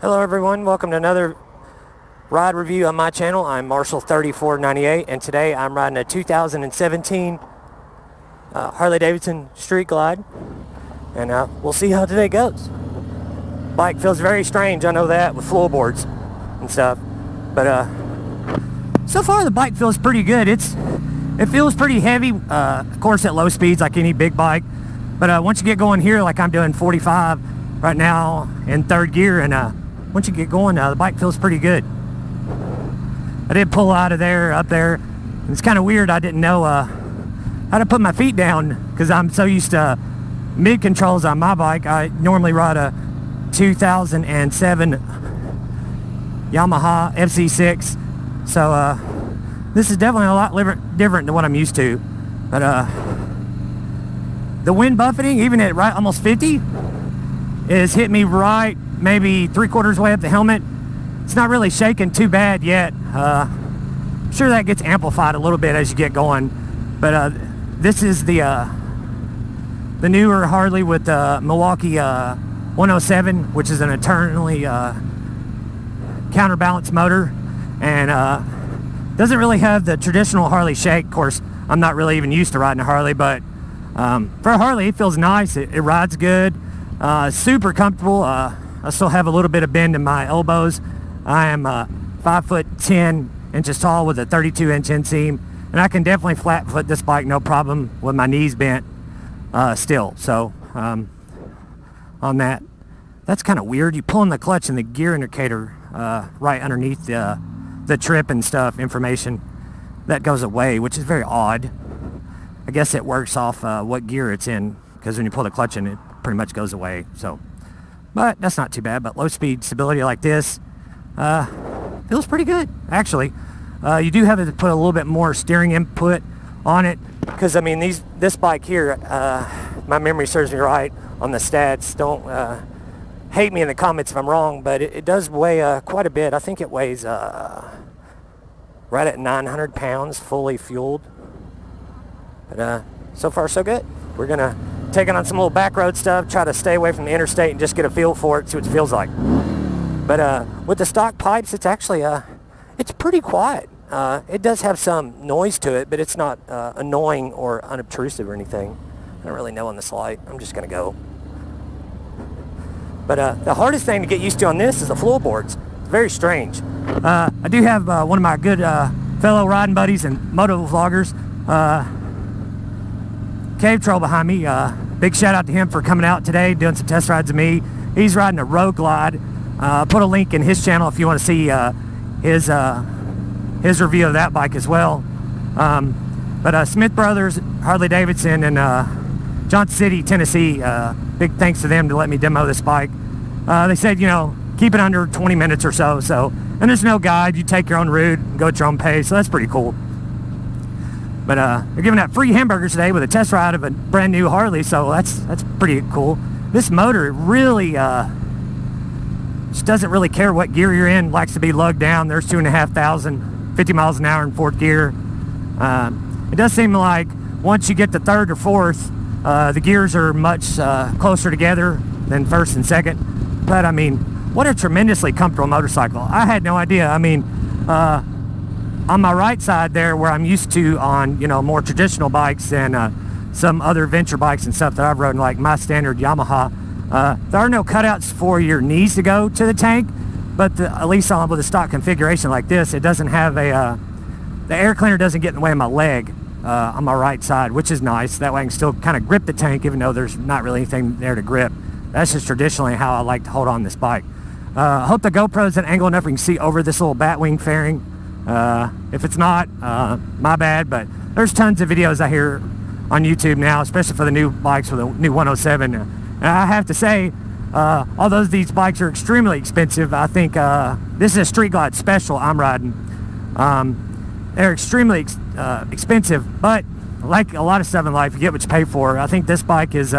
Hello everyone, welcome to another ride review on my channel. I'm Marshall3498 and today I'm riding a 2017 Harley Davidson Street Glide, and we'll see how today goes. Bike feels very strange, I know that, with floorboards and stuff, but so far the bike feels pretty good. It feels pretty heavy, of course at low speeds like any big bike, but once you get going here, like I'm doing 45 right now in third gear, and once you get going, the bike feels pretty good. I did pull out of there, up there. It's kind of weird. I didn't know how to put my feet down because I'm so used to mid controls on my bike. I normally ride a 2007 Yamaha FC6, so this is definitely a lot different than what I'm used to. But the wind buffeting, even at right almost 50, is hit me right maybe 3/4 way up the helmet. It's not really shaking too bad yet. I'm sure that gets amplified a little bit as you get going, but this is the newer Harley with the Milwaukee 107, which is an internally counterbalance motor, and doesn't really have the traditional Harley shake. Of course, I'm not really even used to riding a Harley, but for a Harley, it feels nice. It rides good, super comfortable. I still have a little bit of bend in my elbows. I am 5'10" tall with a 32-inch inseam, and I can definitely flat foot this bike no problem with my knees bent still. So on that, that's kind of weird. You pull in the clutch and the gear indicator right underneath the trip and stuff information, that goes away, which is very odd. I guess it works off what gear it's in, because when you pull the clutch in, it pretty much goes away. So, but that's not too bad. But low speed stability like this feels pretty good, actually. You do have to put a little bit more steering input on it, because I mean this bike here, my memory serves me right on the stats. Don't hate me in the comments if I'm wrong, but it does weigh quite a bit. I think it weighs right at 900 pounds fully fueled. But so far so good. We're gonna take it on some little back road stuff, try to stay away from the interstate and just get a feel for it, see what it feels like. But with the stock pipes, it's actually it's pretty quiet. It does have some noise to it, but it's not annoying or unobtrusive or anything. I don't really know on this light. I'm just gonna go. But the hardest thing to get used to on this is the floorboards. It's very strange. I do have one of my good fellow riding buddies and moto vloggers, Cave Troll, behind me. Big shout out to him for coming out today, doing some test rides with me. He's riding a Road Glide. Put a link in his channel if you want to see his review of that bike as well. But Smith Brothers, Harley Davidson, and Johnson City, Tennessee, big thanks to them to let me demo this bike. They said, you know, keep it under 20 minutes or so. And there's no guide. You take your own route and go at your own pace, so that's pretty cool. But they're giving out free hamburgers today with a test ride of a brand new Harley, so that's pretty cool. This motor really just doesn't really care what gear you're in. Likes to be lugged down. There's 2,500, 50 miles an hour in fourth gear. It does seem like once you get to third or fourth, the gears are much closer together than first and second. But I mean, what a tremendously comfortable motorcycle. I had no idea. I mean, on my right side there, where I'm used to on, you know, more traditional bikes and some other venture bikes and stuff that I've ridden, like my standard Yamaha, there are no cutouts for your knees to go to the tank, but at least with a stock configuration like this, it doesn't have the air cleaner doesn't get in the way of my leg on my right side, which is nice. That way I can still kind of grip the tank even though there's not really anything there to grip. That's just traditionally how I like to hold on this bike. I hope the GoPro's at angle enough where you can see over this little Batwing fairing. If it's not, my bad, but there's tons of videos I hear on YouTube now, especially for the new bikes with the new 107. And I have to say, although these bikes are extremely expensive, I think this is a Street Glide special I'm riding. They're extremely expensive, but like a lot of stuff in life, you get what you pay for. I think this bike is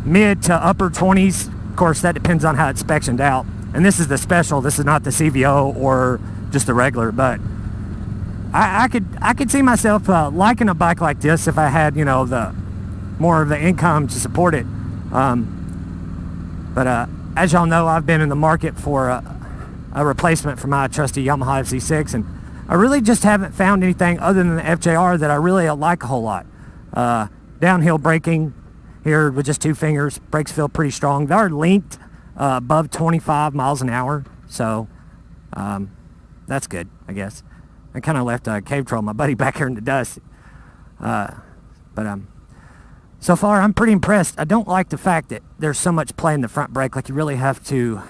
mid to upper 20s. Of course, that depends on how it's sectioned out. And this is the special. This is not the CVO or just the regular, but I could see myself liking a bike like this if I had, you know, the more of the income to support it. But as y'all know, I've been in the market for a replacement for my trusty Yamaha FZ6, and I really just haven't found anything other than the FJR that I really like a whole lot. Downhill braking here with just 2 fingers, brakes feel pretty strong. They are linked above 25 miles an hour, so that's good, I guess. I kind of left Cave Troll, my buddy, back here in the dust. So far, I'm pretty impressed. I don't like the fact that there's so much play in the front brake. Like, you really have to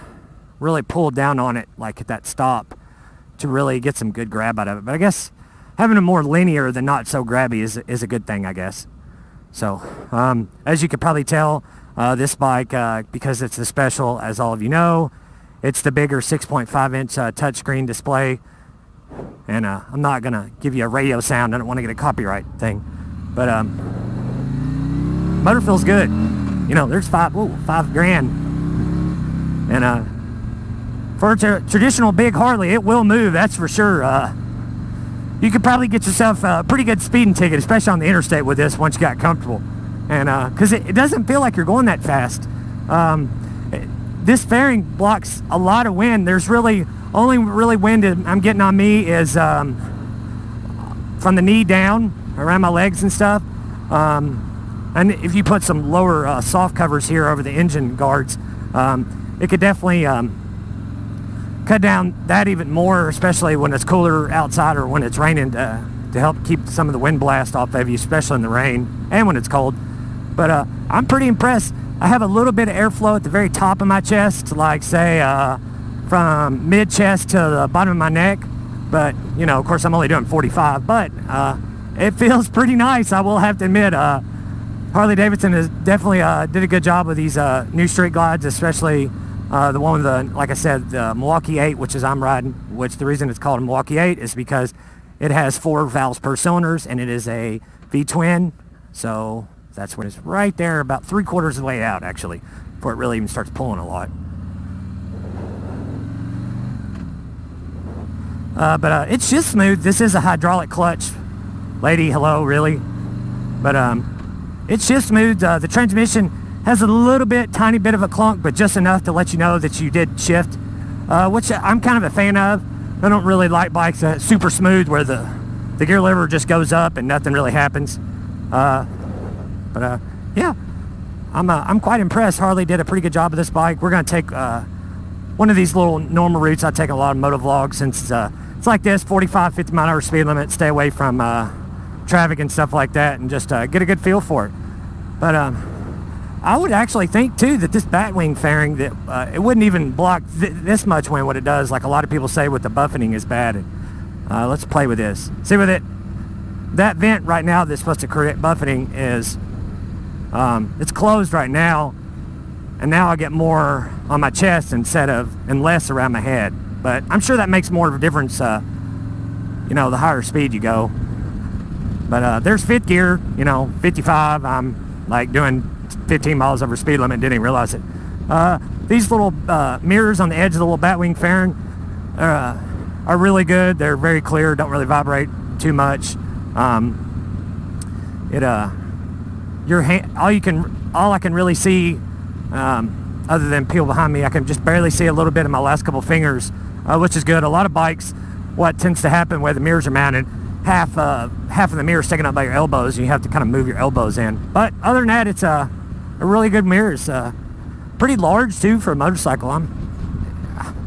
really pull down on it, like at that stop, to really get some good grab out of it. But I guess having a more linear than not so grabby is a good thing, I guess. So, as you could probably tell, this bike, because it's the special, as all of you know, it's the bigger 6.5-inch touchscreen display. And I'm not going to give you a radio sound. I don't want to get a copyright thing. But motor feels good. You know, there's $5,000. And for a traditional big Harley, it will move, that's for sure. You could probably get yourself a pretty good speeding ticket, especially on the interstate with this once you got comfortable. And because it doesn't feel like you're going that fast. This fairing blocks a lot of wind. There's really only wind I'm getting on me is from the knee down around my legs and stuff. And if you put some lower soft covers here over the engine guards, it could definitely cut down that even more, especially when it's cooler outside or when it's raining, to help keep some of the wind blast off of you, especially in the rain and when it's cold. But I'm pretty impressed. I have a little bit of airflow at the very top of my chest, like say from mid-chest to the bottom of my neck. But, you know, of course, I'm only doing 45, but it feels pretty nice, I will have to admit. Harley Davidson has definitely did a good job with these new street glides, especially the one with the, like I said, the Milwaukee 8, which is I'm riding, which the reason it's called a Milwaukee 8 is because it has 4 valves per cylinders, and it is a V-twin, so that's when it's right there, about 3/4 of the way out, actually, before it really even starts pulling a lot. But it's just smooth. This is a hydraulic clutch. Lady, hello, really? But it's just smooth. The transmission has a little bit, tiny bit of a clunk, but just enough to let you know that you did shift, which I'm kind of a fan of. I don't really like bikes that super smooth where the gear lever just goes up and nothing really happens. Yeah, I'm quite impressed. Harley did a pretty good job of this bike. We're going to take one of these little normal routes. I take a lot of moto vlogs since it's like this, 45, 50 mile an hour speed limit, stay away from traffic and stuff like that, and just get a good feel for it. But I would actually think too that this batwing fairing, that it wouldn't even block this much wind, what it does, like a lot of people say with the buffeting is bad. And, let's play with this. See with it, that vent right now that's supposed to create buffeting is it's closed right now, and now I get more on my chest and less around my head. But I'm sure that makes more of a difference, you know, the higher speed you go. But there's 5th gear, you know, 55. I'm like doing 15 miles over speed limit, didn't even realize it. These little mirrors on the edge of the little batwing fairing are really good. They're very clear, don't really vibrate too much. All I can really see, other than people behind me, I can just barely see a little bit of my last couple fingers, which is good. A lot of bikes, what tends to happen where the mirrors are mounted, half of the mirror sticking up by your elbows, and you have to kind of move your elbows in. But other than that, it's a really good mirror. It's pretty large too for a motorcycle.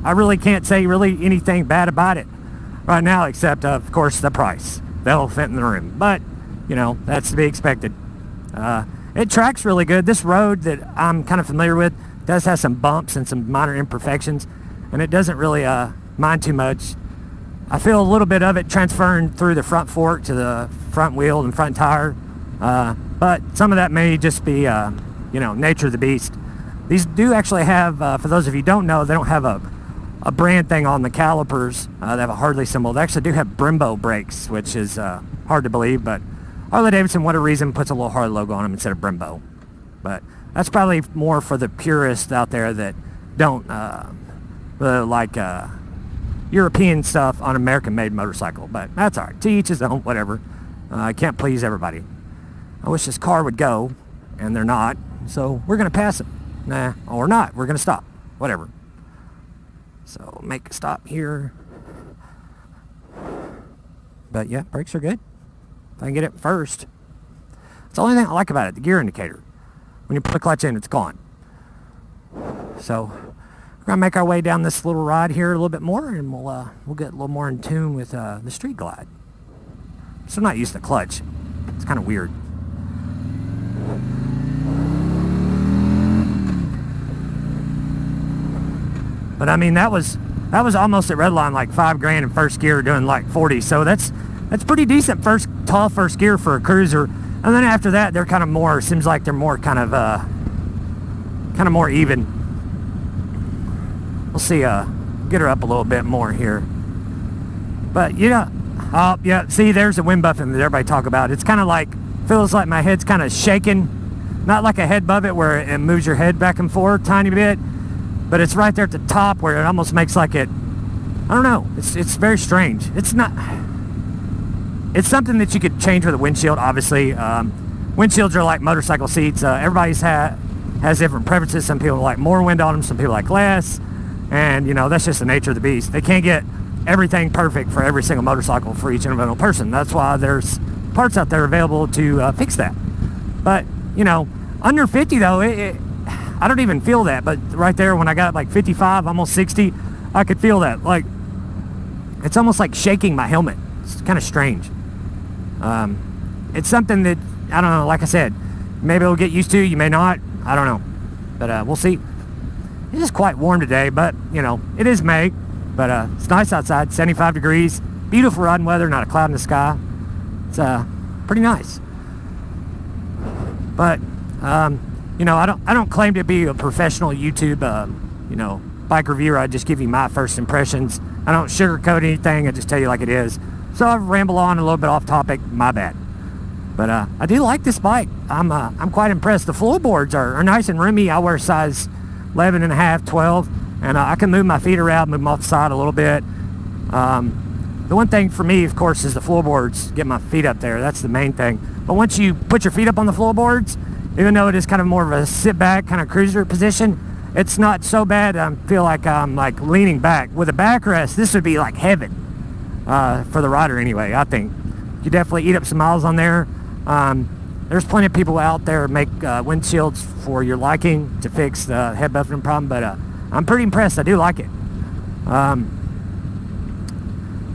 I really can't say really anything bad about it right now, except of course the price, the elephant in the room. But you know, that's to be expected. It tracks really good. This road that I'm kind of familiar with does have some bumps and some minor imperfections, and it doesn't really mind too much. I feel a little bit of it transferring through the front fork to the front wheel and front tire, but some of that may just be, you know, nature of the beast. These do actually have, for those of you who don't know, they don't have a brand thing on the calipers. They have a Harley symbol. They actually do have Brembo brakes, which is hard to believe, but Harley Davidson, whatever reason, puts a little Harley logo on them instead of Brembo. But that's probably more for the purists out there that don't really like European stuff on American-made motorcycle. But that's all right. To each his own, whatever. I can't please everybody. I wish this car would go, and they're not. So we're going to pass it. Nah, or not. We're going to stop. whatever. So make a stop here. But yeah, brakes are good. If I can get it first. It's the only thing I like about it, the gear indicator. When you put the clutch in, it's gone. So we're gonna make our way down this little ride here a little bit more, and we'll get a little more in tune with the Street Glide. So I'm not used to the clutch. It's kind of weird. But I mean, that was almost at redline, like $5,000 in first gear, doing like 40. So that's pretty decent tall first gear for a cruiser. And then after that, they're kind of more. Seems like they're more kind of more even. We'll see. Get her up a little bit more here. But yeah, yeah. See, there's the wind buffing that everybody talk about. It's kind of like, feels like my head's kind of shaking. Not like a head buffet where it moves your head back and forth tiny bit. But it's right there at the top where it almost makes like it, I don't know, it's very strange. It's something that you could change with a windshield, obviously. Windshields are like motorcycle seats. Everybody's has different preferences. Some people like more wind on them, some people like less. And, you know, that's just the nature of the beast. They can't get everything perfect for every single motorcycle for each individual person. That's why there's parts out there available to fix that. But, you know, under 50 though, I don't even feel that, but right there when I got like 55, almost 60, I could feel that. Like, it's almost like shaking my helmet. It's kind of strange. It's something that, I don't know, like I said, maybe it'll get used to, you may not, I don't know. But we'll see. It is quite warm today, but, you know, it is May. But it's nice outside, 75 degrees. Beautiful riding weather, not a cloud in the sky. It's pretty nice. But, you know, I don't claim to be a professional YouTube, you know, bike reviewer. I just give you my first impressions. I don't sugarcoat anything. I just tell you like it is. So I ramble on a little bit off topic. My bad. But I do like this bike. I'm quite impressed. The floorboards are nice and roomy. I wear size 11 and a half, 12, and I can move my feet around, move them off the side a little bit. The one thing for me, of course, is the floorboards. Get my feet up there. That's the main thing. But once you put your feet up on the floorboards, even though it is kind of more of a sit back kind of cruiser position, it's not so bad. I feel like I'm like leaning back. With a backrest, this would be like heaven for the rider anyway, I think. You definitely eat up some miles on there. There's plenty of people out there make windshields for your liking to fix the head buffeting problem, but I'm pretty impressed. I do like it.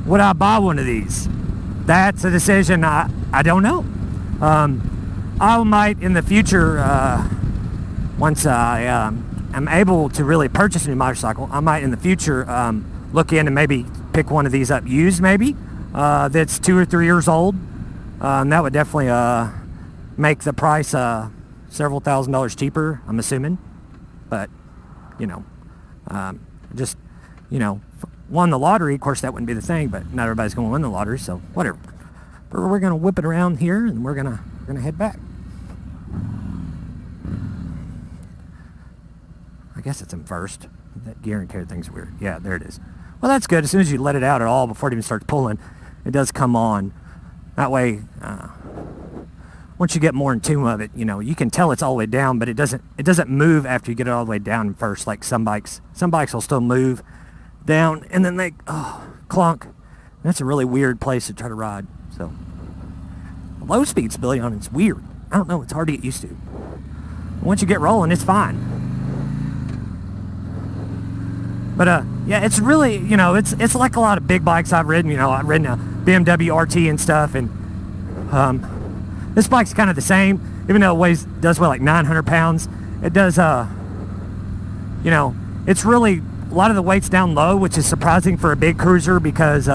Would I buy one of these? That's a decision I don't know. I might in the future, once I am able to really purchase a new motorcycle, I might in the future look in and maybe pick one of these up used maybe, that's 2 or 3 years old. And that would definitely make the price several $1,000s cheaper, I'm assuming. But, you know, just, you know, won the lottery. Of course, that wouldn't be the thing, but not everybody's going to win the lottery, so whatever. But we're going to whip it around here, and we're gonna head back. I guess it's in first. That gear indicator thing's weird. Yeah, there it is. Well, that's good. As soon as you let it out at all, before it even starts pulling, it does come on. That way, once you get more in tune of it, you know, you can tell it's all the way down, but it doesn't move after you get it all the way down first. Like some bikes will still move down, and then they clunk. That's a really weird place to try to ride. So low speed stability on it's weird. I don't know. It's hard to get used to. Once you get rolling, it's fine. But yeah, it's really, you know, it's like a lot of big bikes I've ridden. You know, I've ridden a BMW RT and stuff, and this bike's kind of the same, even though it does weigh like 900 pounds. It does, you know, it's really a lot of the weight's down low, which is surprising for a big cruiser, because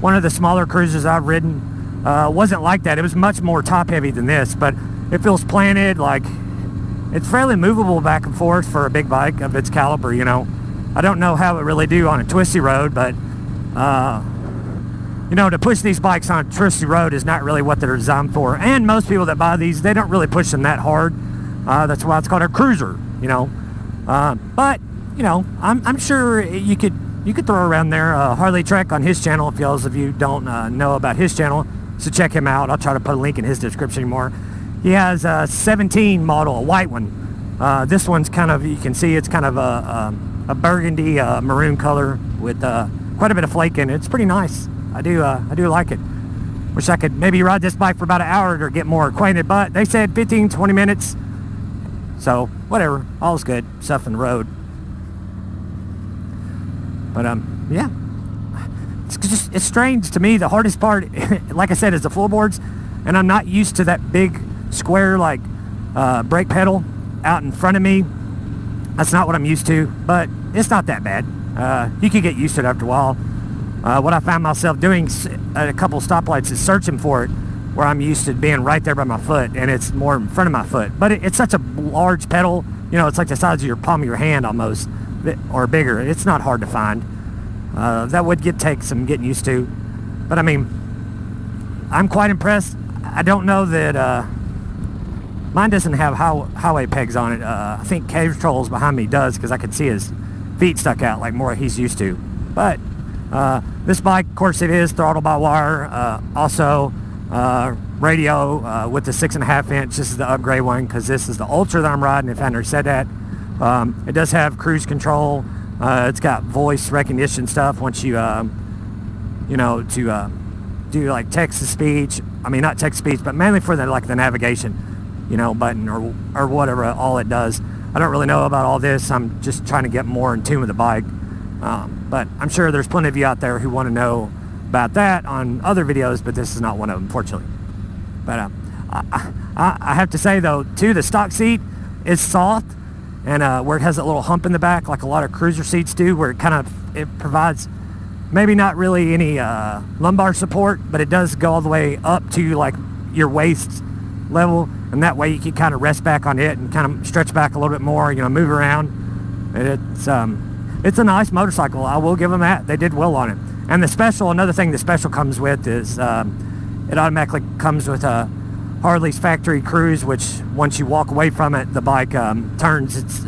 one of the smaller cruisers I've ridden wasn't like that. It was much more top heavy than this, but it feels planted. Like, it's fairly movable back and forth for a big bike of its caliber. You know, I don't know how it really do on a twisty road, but you know, to push these bikes on a twisty road is not really what they're designed for. And most people that buy these, they don't really push them that hard. That's why it's called a cruiser, you know. But you know, I'm sure you could throw around there Harley Trek on his channel. If those of you don't know about his channel, so check him out. I'll try to put a link in his description more. He has a 17 model, a white one. This one's kind of, you can see it's kind of a a burgundy maroon color with quite a bit of flake in it. It's pretty nice. I do like it. Wish I could maybe ride this bike for about an hour to get more acquainted, but they said 15-20 minutes. So whatever, all's good. Stuff in the road. But yeah, it's strange to me. The hardest part, like I said, is the floorboards, and I'm not used to that big square like brake pedal out in front of me. That's not what I'm used to, but it's not that bad. You can get used to it after a while. What I found myself doing at a couple stoplights is searching for it, where I'm used to being right there by my foot, and it's more in front of my foot. But it's such a large pedal, you know, it's like the size of your palm of your hand almost, or bigger. It's not hard to find. That would take some getting used to. But I mean, I'm quite impressed. I don't know that mine doesn't have highway pegs on it. I think Cave Trolls behind me does, because I could see his feet stuck out like more he's used to. But this bike, of course, it is throttle by wire. Also radio with the 6.5 inch. This is the upgrade one, because this is the Ultra that I'm riding, if I never said that. It does have cruise control. It's got voice recognition stuff once you you know, to do like text to speech. I mean, not text to speech, but mainly for the like the navigation, you know, button or whatever all it does. I don't really know about all this. I'm just trying to get more in tune with the bike. But I'm sure there's plenty of you out there who want to know about that on other videos, but this is not one of them, fortunately. But I have to say though, too, the stock seat is soft, and where it has that little hump in the back, like a lot of cruiser seats do, where it provides maybe not really any lumbar support, but it does go all the way up to like your waist level, and that way you can kind of rest back on it and kind of stretch back a little bit more, you know, move around. It's a nice motorcycle. I will give them that. They did well on it. And another thing the special comes with is it automatically comes with a Harley's factory cruise, which once you walk away from it, the bike turns its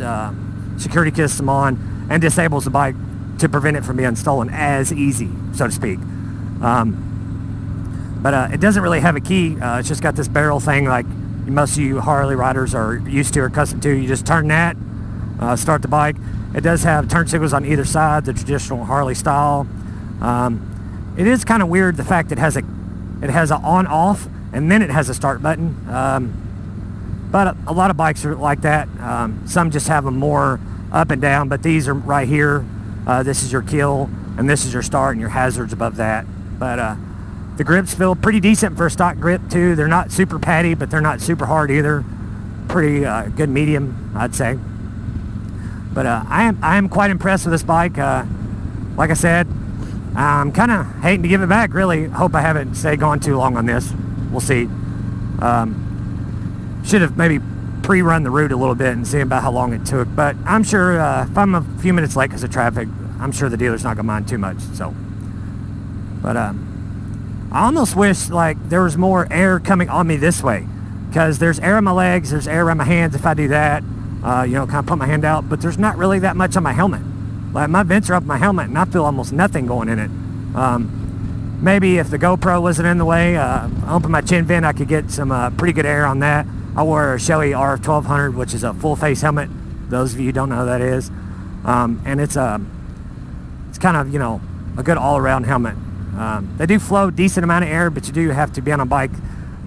security system on and disables the bike to prevent it from being stolen as easy, so to speak. But it doesn't really have a key. It's just got this barrel thing like most of you Harley riders are used to or accustomed to. You just turn that, start the bike. It does have turn signals on either side, the traditional Harley style. It is kind of weird the fact it has a on-off and then it has a start button. But a lot of bikes are like that. Some just have them more up and down, but these are right here. This is your kill, and this is your start, and your hazards above that. But the grips feel pretty decent for a stock grip too. They're not super patty, but they're not super hard either. Pretty good medium, I'd say. But I am quite impressed with this bike. Like I said, I'm kind of hating to give it back, really. Hope I haven't gone too long on this. We'll see. Should have maybe pre-run the route a little bit and see about how long it took. But I'm sure if I'm a few minutes late because of traffic, I'm sure the dealer's not going to mind too much. So, but I almost wish like there was more air coming on me this way, because there's air on my legs, there's air around my hands if I do that. You know, kind of put my hand out, but there's not really that much on my helmet. Like my vents are up my helmet and I feel almost nothing going in it. Maybe if the GoPro wasn't in the way, open my chin vent, I could get some pretty good air on that. I wore a Shelly RF1200, which is a full face helmet. Those of you who don't know who that is. And it's kind of, you know, a good all-around helmet. They do flow decent amount of air, but you do have to be on a bike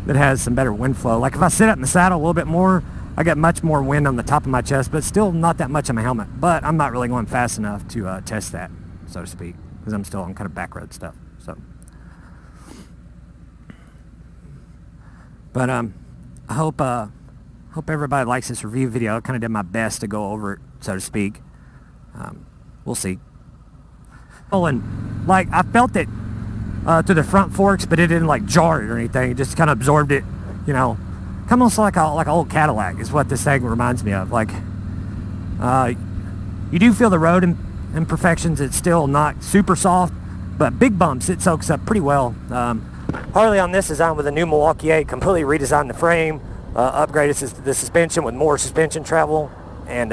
that has some better wind flow. Like if I sit up in the saddle a little bit more, I get much more wind on the top of my chest, but still not that much on my helmet. But I'm not really going fast enough to test that, so to speak, because I'm still on kind of back road stuff. So, but I hope everybody likes this review video. I kind of did my best to go over it, so to speak. We'll see. Oh, and like I felt it through the front forks, but it didn't like jar it or anything. It just kind of absorbed it, you know. Almost like an old Cadillac is what this thing reminds me of. Like, you do feel the road imperfections. It's still not super soft, but big bumps it soaks up pretty well. Harley on this design with a new Milwaukee 8 completely redesigned the frame, upgraded the suspension with more suspension travel, and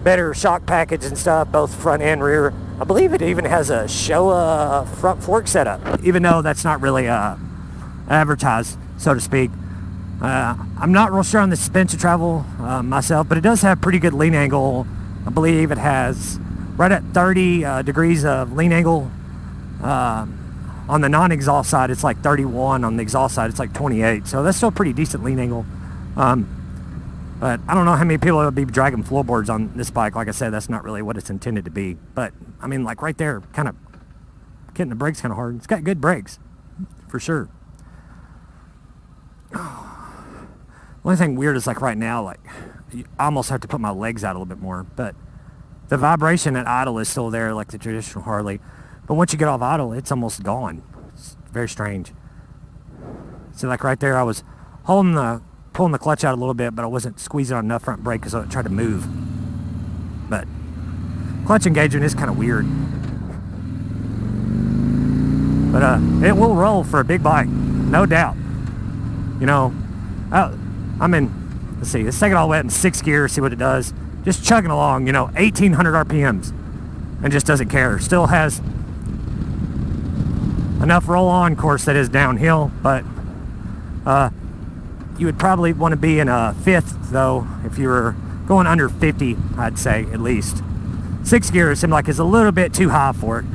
better shock package and stuff, both front and rear. I believe it even has a Showa front fork setup, even though that's not really advertised, so to speak. I'm not real sure on the suspension travel myself, but it does have pretty good lean angle. I believe it has right at 30 degrees of lean angle. On the non-exhaust side, it's like 31. On the exhaust side, it's like 28. So that's still pretty decent lean angle. But I don't know how many people will be dragging floorboards on this bike. Like I said, that's not really what it's intended to be. But, I mean, like right there, kind of getting the brakes kind of hard. It's got good brakes, for sure. One thing weird is like right now, like I almost have to put my legs out a little bit more, but the vibration at idle is still there like the traditional Harley. But once you get off idle, it's almost gone. It's very strange. So like right there, I was pulling the clutch out a little bit, but I wasn't squeezing on enough front brake because I tried to move. But clutch engagement is kind of weird. But it will roll for a big bike, no doubt. You know, I'm in, let's see, let's take it all the way up in 6th gear, see what it does. Just chugging along, you know, 1,800 RPMs, and just doesn't care. Still has enough roll-on, of course, that is downhill, but you would probably want to be in a 5th, though, if you were going under 50, I'd say, at least. 6th gear seemed like it's a little bit too high for it.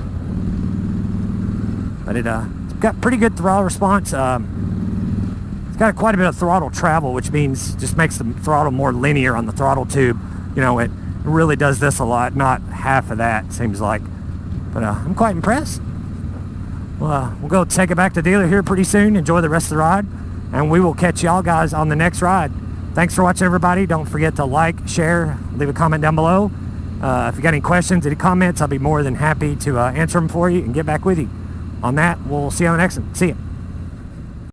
But it's got pretty good throttle response. It's got quite a bit of throttle travel, which means just makes the throttle more linear on the throttle tube. You know, it really does this a lot, not half of that, seems like. But I'm quite impressed. Well, we'll go take it back to the dealer here pretty soon. Enjoy the rest of the ride, and we will catch y'all guys on the next ride. Thanks for watching, everybody. Don't forget to like, share, leave a comment down below. If you got any questions, any comments, I'll be more than happy to answer them for you and get back with you. On that, we'll see you on the next one. See ya.